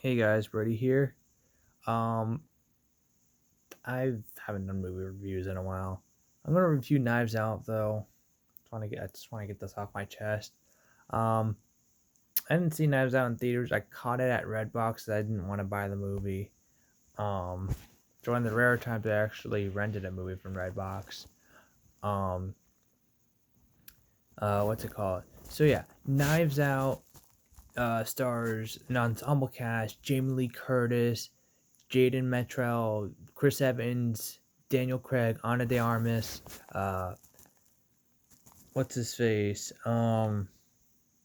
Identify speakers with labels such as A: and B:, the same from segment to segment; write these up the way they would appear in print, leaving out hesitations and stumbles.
A: Hey guys, Brady here. Um, I haven't done movie reviews in a while. I'm gonna review Knives Out though. I just want to get this off my chest. Um, I didn't see Knives Out in theaters. I caught it at Redbox. I didn't want to buy the movie. Um, it's one of the rare times I actually rented a movie from Redbox. Um, what's it called? So yeah, Knives Out stars an ensemble cast: Jamie Lee Curtis, Jaden Metrell, Chris Evans, Daniel Craig, Ana de Armas, uh, what's his face,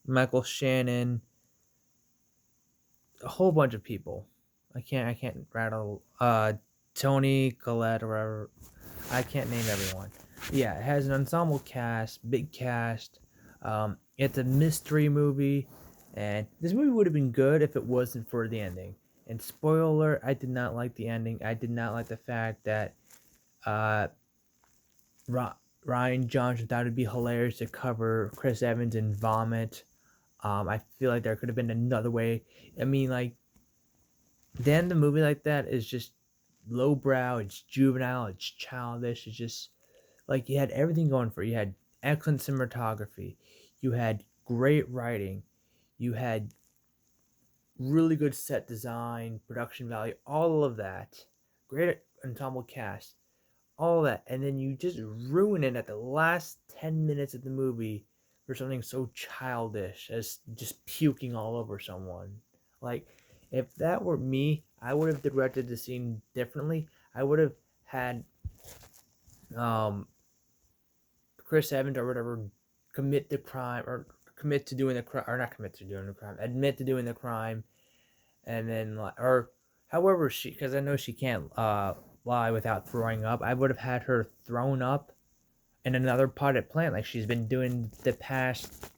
A: Michael Shannon, a whole bunch of people. I can't rattle. Tony Collette or whatever. I can't name everyone. Yeah, it has an ensemble cast, big cast. It's a mystery movie, and this movie would have been good if it wasn't for the ending. And spoiler alert, I did not like the ending. I did not like the fact that uh, Ryan Johnson thought it'd be hilarious to cover Chris Evans in vomit. I feel like there could have been another way. I mean, like, then the movie like that is just lowbrow. It's juvenile. It's childish. It's just like you had everything going for you. You had excellent cinematography. You had great writing. You had really good set design, production value, all of that. Great ensemble cast, all that, and then you just ruin it at the last 10 minutes of the movie for something so childish as just puking all over someone. Like, if that were me, I would have directed the scene differently. I would have had um Chris Evans or whatever commit the crime, or commit to doing the crime, or not commit to doing the crime, admit to doing the crime, and then like, or however she, because I know she can't lie without throwing up. I would have had her thrown up in another potted plant, like she's been doing the past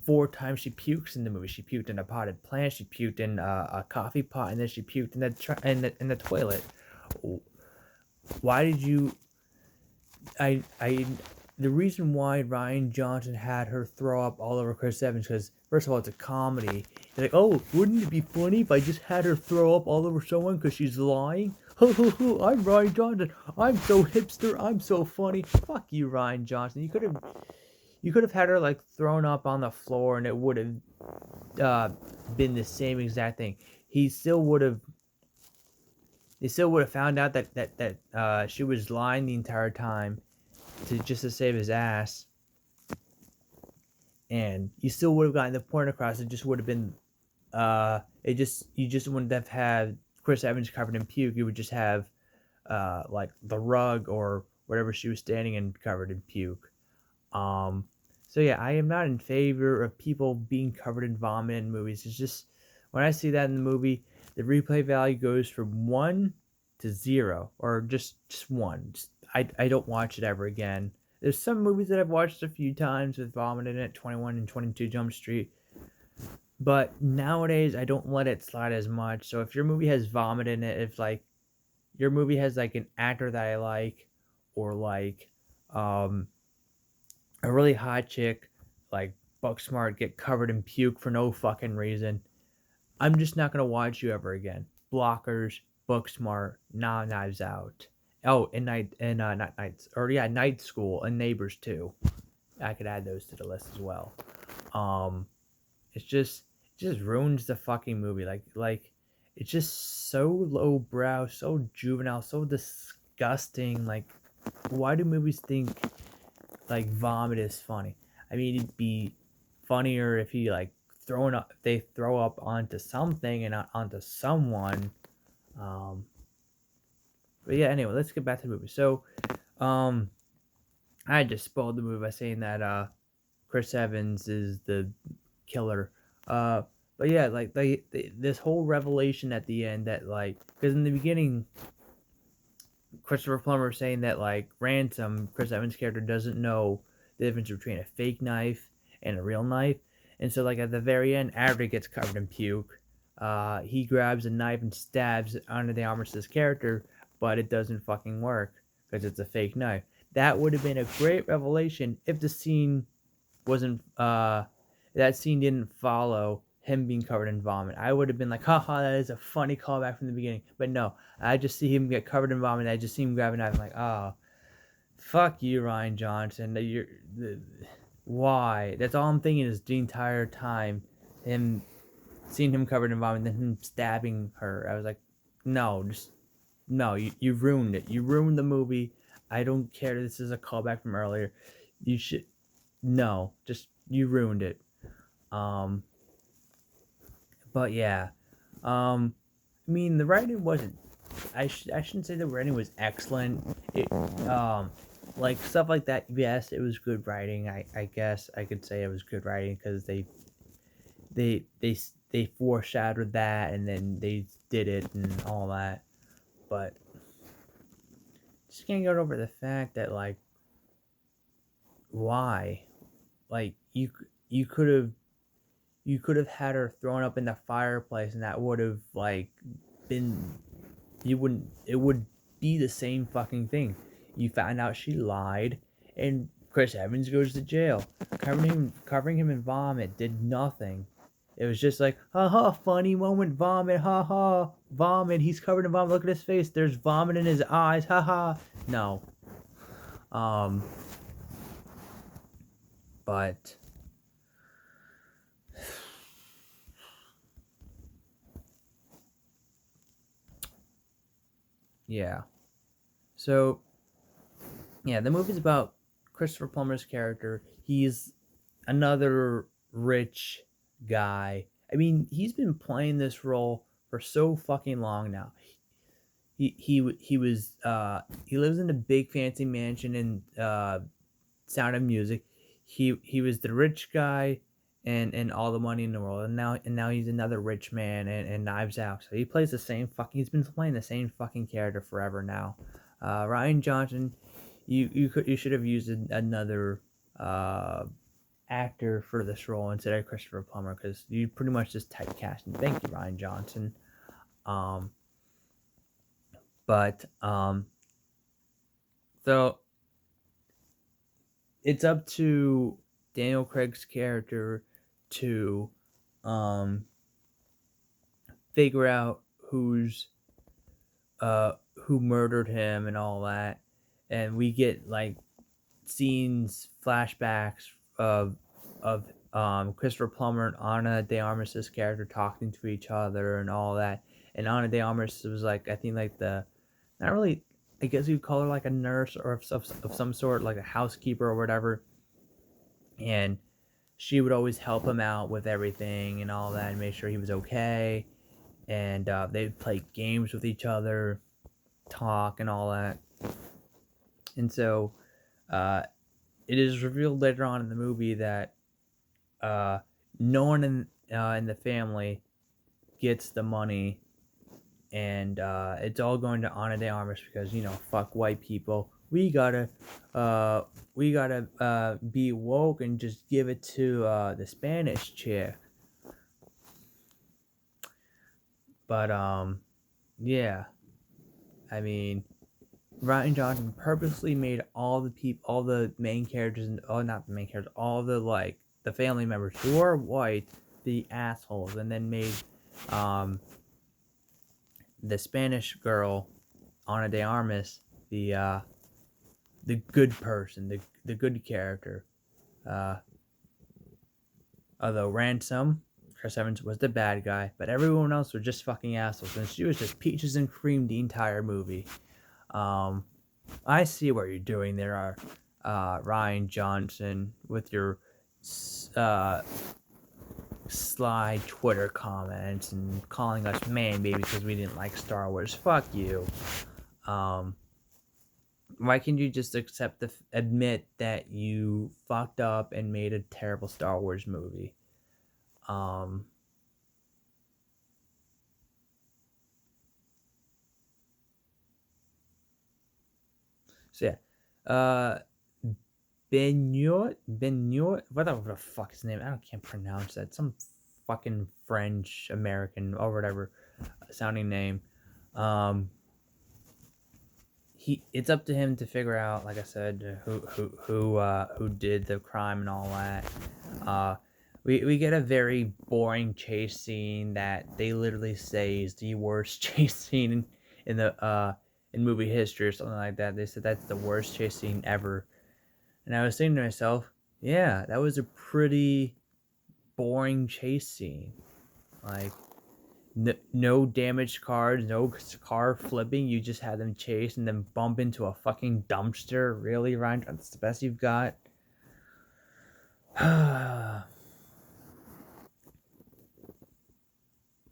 A: four times she pukes in the movie. She puked in a potted plant. She puked in a coffee pot, and then she puked in the toilet. Why did you? I the reason why Ryan Johnson had her throw up all over Chris Evans, because first of all, it's a comedy. You're like, oh, wouldn't it be funny if I just had her throw up all over someone because she's lying? I'm Ryan Johnson. I'm so hipster. I'm so funny. Fuck you, Ryan Johnson. You could have had her like thrown up on the floor, and it would have uh, been the same exact thing. He still would have. They still would have found out that she was lying the entire time to save his ass, and you still would have gotten the point across. It just would have been you just wouldn't have had Chris Evans covered in puke. You would just have like the rug or whatever she was standing in covered in puke. Um, so yeah, I am not in favor of people being covered in vomit in movies. It's just when I see that in the movie, the replay value goes from 1 to 0, or just one. I don't watch it ever again. There's some movies that I've watched a few times with vomit in it, 21 and 22 Jump Street. But nowadays, I don't let it slide as much. So if your movie has vomit in it, if like your movie has like an actor that I like, or like um a really hot chick like Bucksmart get covered in puke for no fucking reason, I'm just not gonna watch you ever again. Blockers, Booksmart, nah, Knives Out. Oh, and not Nights, or yeah, Night School and Neighbors too. I could add those to the list as well. Um, it just ruins the fucking movie. Like it's just so lowbrow, so juvenile, so disgusting. Like, why do movies think like vomit is funny? I mean, it'd be funnier if he like thrown up, if they throw up onto something and not onto someone. Um, but yeah, anyway, let's get back to the movie. So, um, I just spoiled the movie by saying that Chris Evans is the killer. Uh, but yeah, like this whole revelation at the end, that like, because in the beginning, Christopher Plummer saying that like Ransom, Chris Evans' character, doesn't know the difference between a fake knife and a real knife, and so like at the very end, after he gets covered in puke, he grabs a knife and stabs Ana de Armas' character, but it doesn't fucking work because it's a fake knife. That would have been a great revelation if the scene wasn't that scene didn't follow him being covered in vomit. I would have been like, haha, that is a funny callback from the beginning. But no, I just see him get covered in vomit. I just see him grab a knife. I'm like, oh, fuck you, Ryan Johnson. Why? That's all I'm thinking is the entire time. Him seeing him covered in vomit, and then him stabbing her. I was like, no, just no. You ruined it. You ruined the movie. I don't care. This is a callback from earlier. You should no. Just you ruined it. Um, but yeah. I mean, the writing wasn't. I shouldn't say the writing was excellent. It like stuff like that. Yes, it was good writing. I guess I could say it was good writing because they they they foreshadowed that and then they did it and all that. But just can't get over the fact that like why, like you could have had her thrown up in the fireplace and that would have like been you wouldn't it would be the same fucking thing. You found out she lied and Chris Evans goes to jail. Covering him in vomit did nothing. It was just like, haha, funny moment, vomit, haha, vomit. He's covered in vomit. Look at his face. There's vomit in his eyes, haha. No. Um, but yeah. So yeah, the movie's about Christopher Plummer's character. He's another rich guy. I mean, he's been playing this role for so fucking long now. He lives in a big fancy mansion in Sound of Music. He was the rich guy and all the money in the world, and now he's another rich man and Knives Out. So he plays the same fucking. He's been playing the same fucking character forever now. Ryan Johnson, you should have used another actor for this role instead of Christopher Plummer because you pretty much just typecast him. Thank you, Ryan Johnson. Um, but so it's up to Daniel Craig's character to figure out who murdered him and all that, and we get like scenes, flashbacks of Christopher Plummer and Ana de Armas's character talking to each other and all that. And Ana de Armas was like, I think like the not really, I guess you'd call her like a nurse or of some sort, like a housekeeper or whatever. And she would always help him out with everything and all that and make sure he was okay. And they'd play games with each other, talk and all that. And so it is revealed later on in the movie that no one in the family gets the money, and it's all going to Ana de Armas because fuck white people. We gotta be woke and just give it to the Spanish chick. But yeah, I mean, Ryan Johnson purposely made all the main characters, and not the main characters, all the like the family members who are white, the assholes, and then made the Spanish girl, Ana de Armas, the good person, the good character. Although Ransom, Chris Evans, was the bad guy, but everyone else was just fucking assholes, and she was just peaches and cream the entire movie. I see what you're doing there, Ryan Johnson, with your sly Twitter comments and calling us man baby because we didn't like Star Wars. Fuck you. Why can't you just admit that you fucked up and made a terrible Star Wars movie? So yeah, Benoit, whatever the fuck his name. I can't pronounce that. Some fucking French American or whatever sounding name. It's up to him to figure out, like I said, who did the crime and all that. we get a very boring chase scene that they literally say is the worst chase scene in the in movie history or something like that. They said that's the worst chase scene ever. And I was thinking to myself, yeah, that was a pretty boring chase scene. Like, no damaged cars, no car flipping. You just had them chase and then bump into a fucking dumpster. Really, Ryan? That's the best you've got?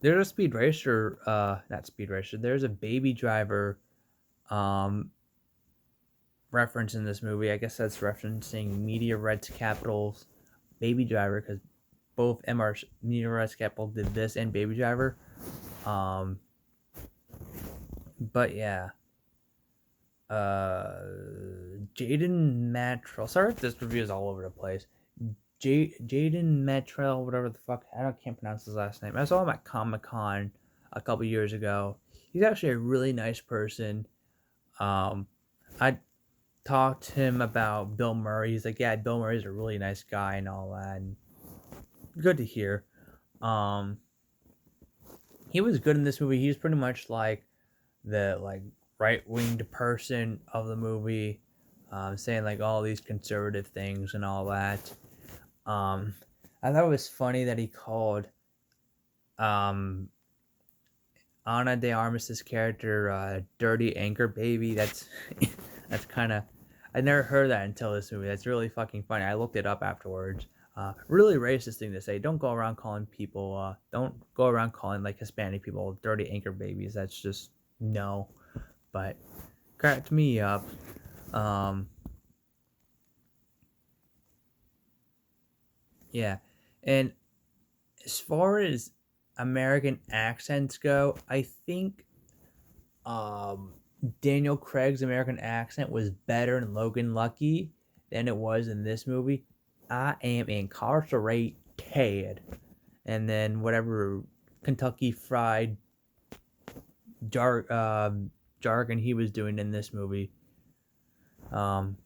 A: There's a speed racer, not speed racer. There's a Baby Driver um, reference in this movie. I guess that's referencing Media Reds Capital's Baby Driver because both MR Media Reds Capital did this and Baby Driver. Um, but yeah, Jaden Matrell. Sorry if this review is all over the place. Jaden Matrell, whatever the fuck. Can't pronounce his last name. I saw him at Comic-Con a couple years ago. He's actually a really nice person. I talked to him about Bill Murray. He's like, yeah, Bill Murray's a really nice guy and all that. And good to hear. He was good in this movie. He was pretty much like the right winged person of the movie, saying like all these conservative things and all that. I thought it was funny that he called um, Ana de Armas's character "Dirty Anchor Baby." That's that's kind of I never heard that until this movie. That's really fucking funny. I looked it up afterwards. Really racist thing to say. Don't go around calling people. Don't go around calling like Hispanic people dirty anchor babies. That's just no. But cracked me up. Um, yeah, and as far as American accents go, I think um, Daniel Craig's American accent was better in Logan Lucky than it was in this movie. I am incarcerated. And then whatever Kentucky Fried jargon he was doing in this movie. Um,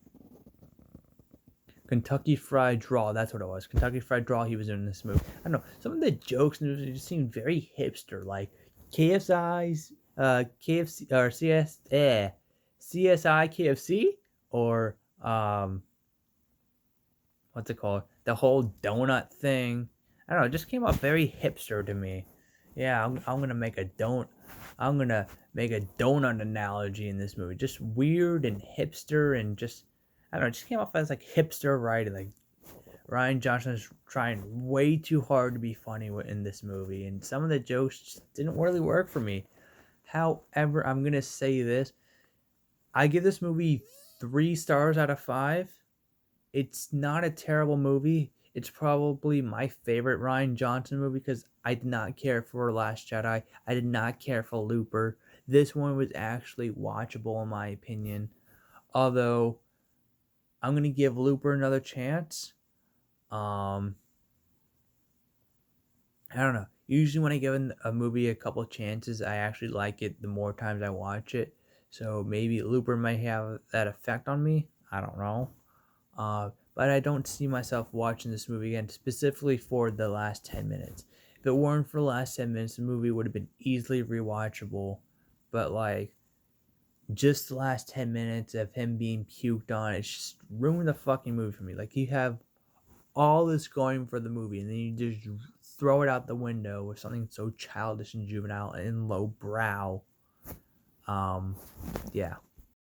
A: Kentucky Fried Draw, that's what it was. Kentucky Fried Draw he was doing in this movie. I don't know. Some of the jokes in this movie just seemed very hipster, like KFC's KFC or CSI KFC or what's it called? The whole donut thing. I don't know. It just came off very hipster to me. Yeah, I'm gonna make a don't. I'm gonna make a donut analogy in this movie. Just weird and hipster and just I don't know. It just came off as like hipster writing. Like Ryan Johnson's trying way too hard to be funny in this movie, and some of the jokes just didn't really work for me. However, I'm gonna say this: I give this movie 3 stars out of 5. It's not a terrible movie. It's probably my favorite Ryan Johnson movie because I did not care for Last Jedi. I did not care for Looper. This one was actually watchable in my opinion. Although I'm gonna give Looper another chance. I don't know. Usually when I give a movie a couple chances, I actually like it the more times I watch it. So maybe Looper might have that effect on me. I don't know. But I don't see myself watching this movie again, specifically for the last 10 minutes. If it weren't for the last 10 minutes, the movie would have been easily rewatchable. But, like, just the last 10 minutes of him being puked on, it just ruined the fucking movie for me. Like, you have all this going for the movie, and then you just throw it out the window with something so childish and juvenile and lowbrow. Yeah.